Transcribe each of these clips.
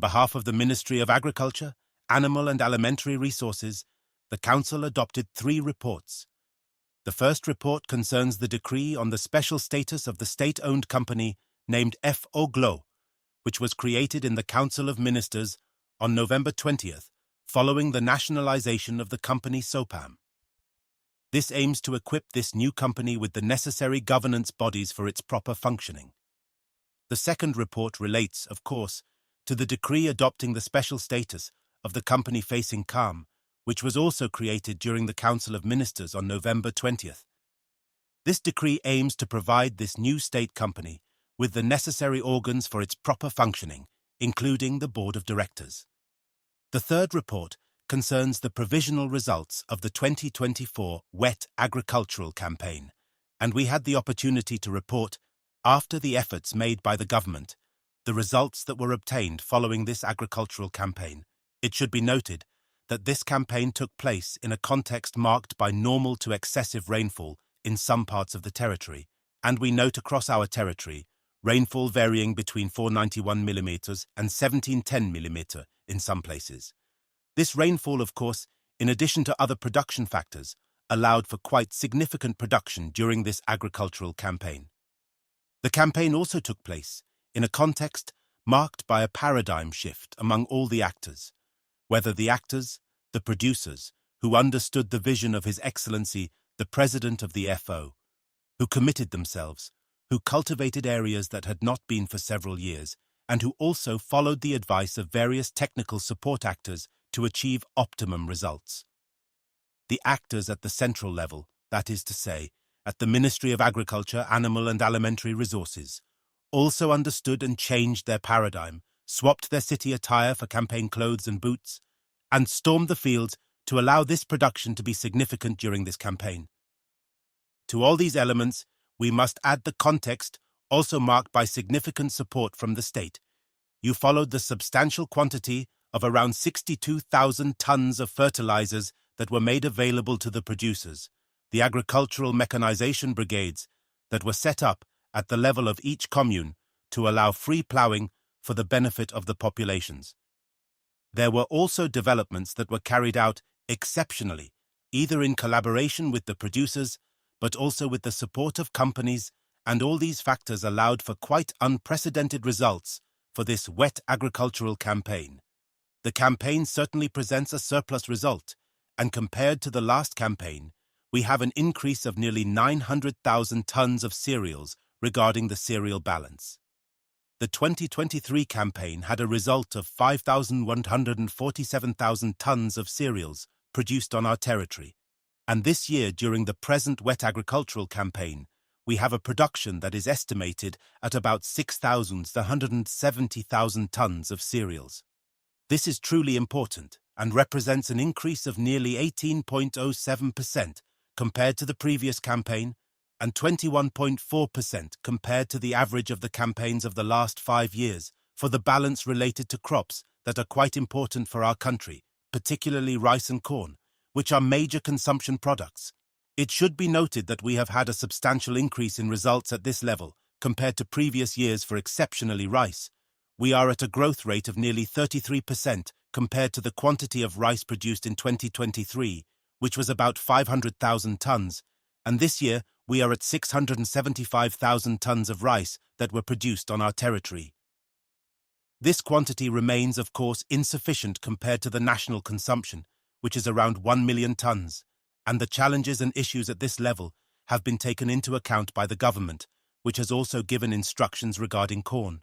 behalf of the Ministry of Agriculture, Animal and Alimentary Resources, the Council adopted 3 reports. The first report concerns the decree on the special status of the state-owned company named Fodder, which was created in the Council of Ministers on November 20th, following the nationalization of the company SOPAM. This aims to equip this new company with the necessary governance bodies for its proper functioning. The second report relates, of course, to the decree adopting the special status of the company facing CAM, which was also created during the Council of Ministers on November 20th. This decree aims to provide this new state company with the necessary organs for its proper functioning, including the Board of Directors. The third report concerns the provisional results of the 2024 wet agricultural campaign, and we had the opportunity to report, after the efforts made by the government, the results that were obtained following this agricultural campaign. It should be noted that this campaign took place in a context marked by normal to excessive rainfall in some parts of the territory, and we note across our territory rainfall varying between 491 mm and 1710 mm in some places. This rainfall, of course, in addition to other production factors, allowed for quite significant production during this agricultural campaign. The campaign also took place in a context marked by a paradigm shift among all the actors, whether the actors, the producers, who understood the vision of His Excellency, the President of the FO, who committed themselves, who cultivated areas that had not been for several years, and who also followed the advice of various technical support actors to achieve optimum results. The actors at the central level, that is to say, at the Ministry of Agriculture, Animal and Alimentary Resources, also understood and changed their paradigm, swapped their city attire for campaign clothes and boots, and stormed the fields to allow this production to be significant during this campaign. To all these elements, we must add the context, also marked by significant support from the state. You followed the substantial quantity of around 62,000 tons of fertilizers that were made available to the producers, the agricultural mechanization brigades that were set up at the level of each commune to allow free ploughing for the benefit of the populations. There were also developments that were carried out exceptionally, either in collaboration with the producers, but also with the support of companies, and all these factors allowed for quite unprecedented results for this wet agricultural campaign. The campaign certainly presents a surplus result, and compared to the last campaign, we have an increase of nearly 900,000 tons of cereals regarding the cereal balance. The 2023 campaign had a result of 5,147,000 tons of cereals produced on our territory, and this year during the present wet agricultural campaign, we have a production that is estimated at about 6,170,000 tons of cereals. This is truly important and represents an increase of nearly 18.07% compared to the previous campaign and 21.4% compared to the average of the campaigns of the last 5 years for the balance related to crops that are quite important for our country, particularly rice and corn, which are major consumption products. It should be noted that we have had a substantial increase in results at this level compared to previous years for exceptionally rice. We are at a growth rate of nearly 33% compared to the quantity of rice produced in 2023, which was about 500,000 tons, and this year we are at 675,000 tons of rice that were produced on our territory. This quantity remains, of course, insufficient compared to the national consumption, which is around 1 million tons, and the challenges and issues at this level have been taken into account by the government, which has also given instructions regarding corn.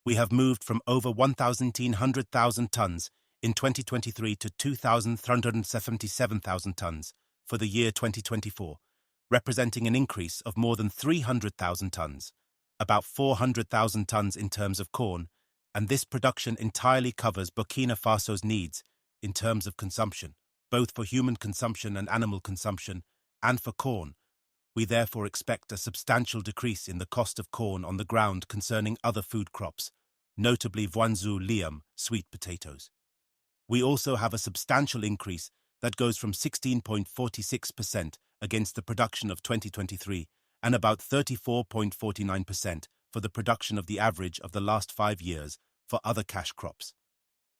We have moved from over 1,100,000 tons in 2023 to 2,377,000 tons for the year 2024, representing an increase of more than 300,000 tons, about 400,000 tons in terms of corn, and this production entirely covers Burkina Faso's needs in terms of consumption, both for human consumption and animal consumption, and for corn. We therefore expect a substantial decrease in the cost of corn on the ground concerning other food crops, notably voanzu liam, sweet potatoes. We also have a substantial increase that goes from 16.46% against the production of 2023 and about 34.49% for the production of the average of the last 5 years for other cash crops.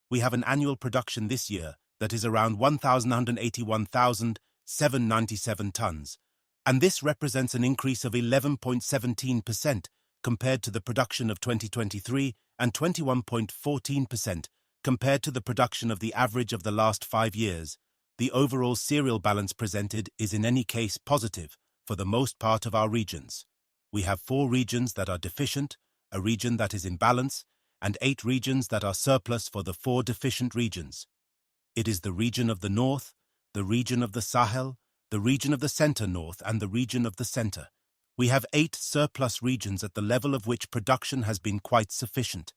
We have an annual production this year that is around 1,181,797 tons, and this represents an increase of 11.17% compared to the production of 2023 and 21.14% compared to the production of the average of the last 5 years. The overall cereal balance presented is in any case positive for the most part of our regions. We have 4 regions that are deficient, a region that is in balance, and 8 regions that are surplus for the 4 deficient regions. It is the region of the north, the region of the Sahel, the region of the center-north, and the region of the center. We have 8 surplus regions at the level of which production has been quite sufficient.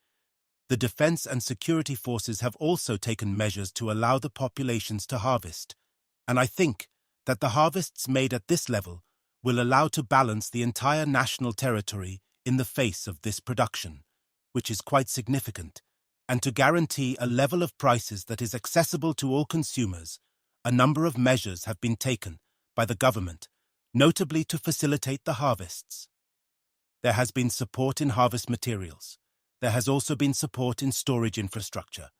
The defense and security forces have also taken measures to allow the populations to harvest, and I think that the harvests made at this level will allow to balance the entire national territory in the face of this production, which is quite significant, and to guarantee a level of prices that is accessible to all consumers. A number of measures have been taken by the government, notably to facilitate the harvests. There has been support in harvest materials. There has also been support in storage infrastructure.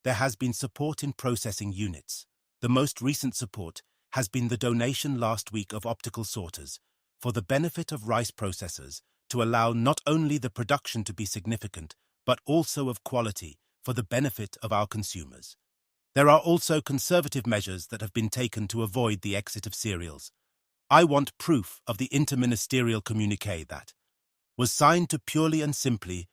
There has been support in processing units. The most recent support has been the donation last week of optical sorters for the benefit of rice processors to allow not only the production to be significant, but also of quality for the benefit of our consumers. There are also conservative measures that have been taken to avoid the exit of cereals. I want proof of the interministerial communiqué that was signed to purely and simply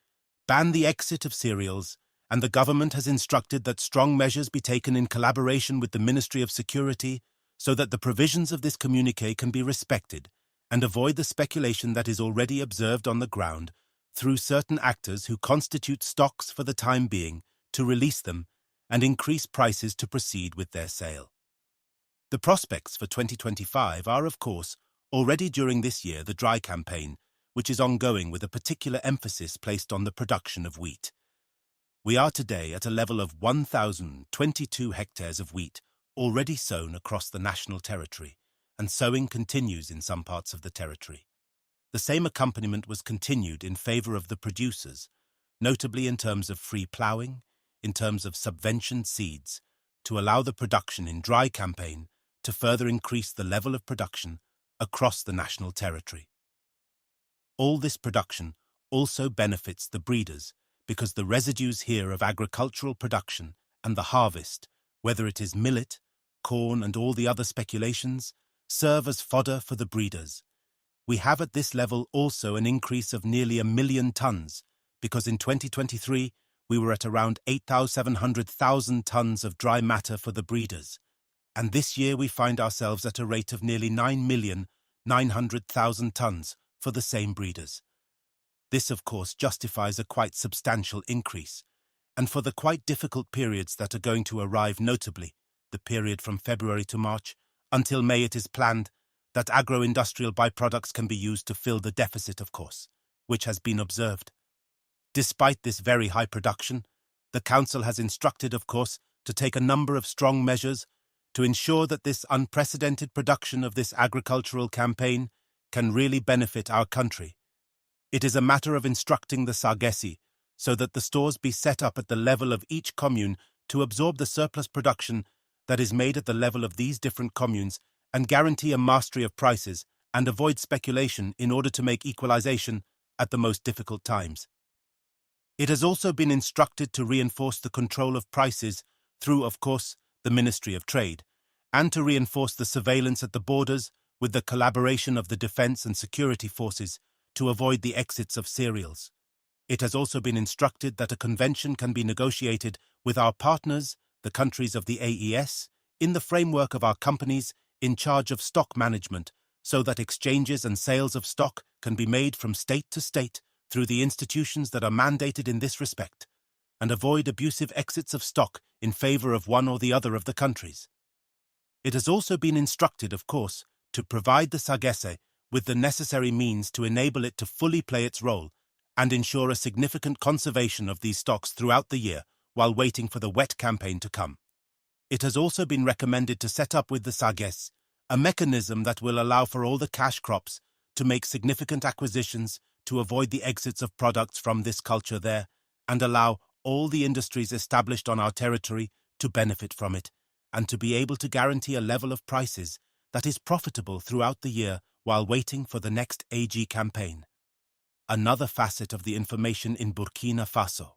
ban the exit of cereals, and the government has instructed that strong measures be taken in collaboration with the Ministry of Security so that the provisions of this communiqué can be respected and avoid the speculation that is already observed on the ground through certain actors who constitute stocks for the time being to release them and increase prices to proceed with their sale. The prospects for 2025 are, of course, already during this year the dry campaign, which is ongoing with a particular emphasis placed on the production of wheat. We are today at a level of 1,022 hectares of wheat already sown across the national territory, and sowing continues in some parts of the territory. The same accompaniment was continued in favor of the producers, notably in terms of free ploughing, in terms of subventioned seeds, to allow the production in dry campaign to further increase the level of production across the national territory. All this production also benefits the breeders because the residues here of agricultural production and the harvest, whether it is millet, corn, and all the other speculations, serve as fodder for the breeders. We have at this level also an increase of nearly 1 million tons, because in 2023 we were at around 8,700,000 tons of dry matter for the breeders, and this year we find ourselves at a rate of nearly 9,900,000 tons for the same breeders. This, of course, justifies a quite substantial increase, and for the quite difficult periods that are going to arrive, notably the period from February to March, until May, it is planned that agro-industrial byproducts can be used to fill the deficit, of course, which has been observed. Despite this very high production, the Council has instructed, of course, to take a number of strong measures to ensure that this unprecedented production of this agricultural campaign can really benefit our country. It is a matter of instructing the Sargesi so that the stores be set up at the level of each commune to absorb the surplus production that is made at the level of these different communes and guarantee a mastery of prices and avoid speculation in order to make equalization at the most difficult times. It has also been instructed to reinforce the control of prices through, of course, the Ministry of Trade, and to reinforce the surveillance at the borders with the collaboration of the defense and security forces to avoid the exits of cereals. It has also been instructed that a convention can be negotiated with our partners, the countries of the AES, in the framework of our companies in charge of stock management, so that exchanges and sales of stock can be made from state to state through the institutions that are mandated in this respect, and avoid abusive exits of stock in favor of one or the other of the countries. It has also been instructed, of course, to provide the Sargese with the necessary means to enable it to fully play its role and ensure a significant conservation of these stocks throughout the year while waiting for the wet campaign to come. It has also been recommended to set up with the Sargese a mechanism that will allow for all the cash crops to make significant acquisitions to avoid the exits of products from this culture there and allow all the industries established on our territory to benefit from it, and to be able to guarantee a level of prices that is profitable throughout the year while waiting for the next AG campaign. Another facet of the information in Burkina Faso.